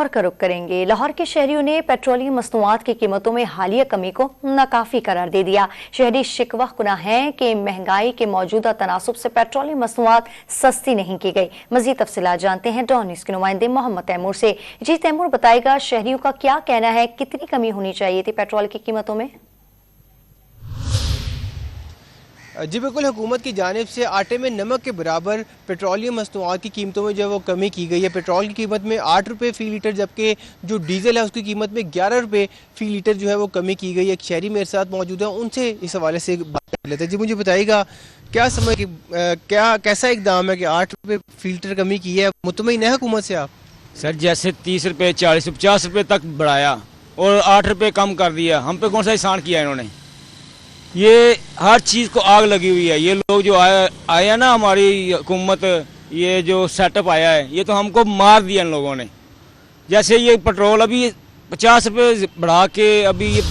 लाहौर का रुख करेंगे। लाहौर के शहरियों ने पेट्रोलियम मसनूआत की कीमतों में हालिया कमी को नाकाफी करार दे दिया। शहरी शिकवा कुना है कि महंगाई के मौजूदा तनासुब से पेट्रोलियम मसनूआत सस्ती नहीं की गई। मजीद तफसीलात जानते हैं डॉन न्यूज़ के नुमाइंदे मोहम्मद तैमूर से। जी तैमूर, बताएगा शहरियों का क्या कहना है, कितनी कमी होनी चाहिए थी पेट्रोल की कीमतों में? जी बिल्कुल, हुकूमत की जानिब से आटे में नमक के बराबर पेट्रोलियम मसनूआत की कीमतों में जो है वो कमी की गई है। पेट्रोल की कीमत में 8 रुपये फ़ी लीटर, जबकि जो डीजल है उसकी कीमत में 11 रुपये फ़ी लीटर जो है वो कमी की गई है। एक शहरी मेरे साथ मौजूद है, उनसे इस हवाले से बात कर लेते हैं। जी मुझे बताइएगा, क्या समझ कैसा इकदाम है कि 8 रुपये फ़ी लीटर कमी की है? मुतमईन है हुकूमत से आप? सर, जैसे 30 रुपये, 40 रुपये, 50 रुपये तक बढ़ाया और 8 रुपये कम कर दिया, हम पे कौन सा एहसान किया इन्होंने? ये हर चीज़ को आग लगी हुई है। ये लोग जो आया ना, हमारी हुकूमत, ये जो सेटअप आया है, ये तो हमको मार दिया इन लोगों ने। जैसे ये पेट्रोल अभी 50 रुपये बढ़ा के अभी ये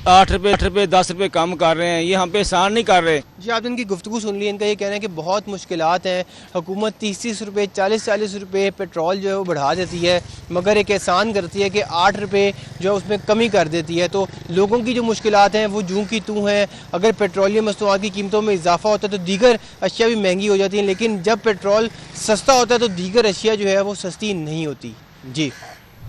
8 रुपये 10 रुपये कम कर रहे हैं, ये हम पे एहसान नहीं कर रहे। जी आपने इनकी गुफ्तगू सुन ली। इनका ये कहना है कि बहुत मुश्किलात हैं, हुकूमत 30 रुपये 40 रुपये पेट्रोल जो है वो बढ़ा देती है, मगर एक एहसान करती है कि 8 रुपये जो है उसमें कमी कर देती है। तो लोगों की जो मुश्किलात हैं वो जूं की तूं हैं। अगर पेट्रोलियम मसनूआत की कीमतों में इजाफा होता है तो दीगर अशिया भी महंगी हो जाती हैं, लेकिन जब पेट्रोल सस्ता होता है तो दीगर अशिया जो है वो सस्ती नहीं होती। जी।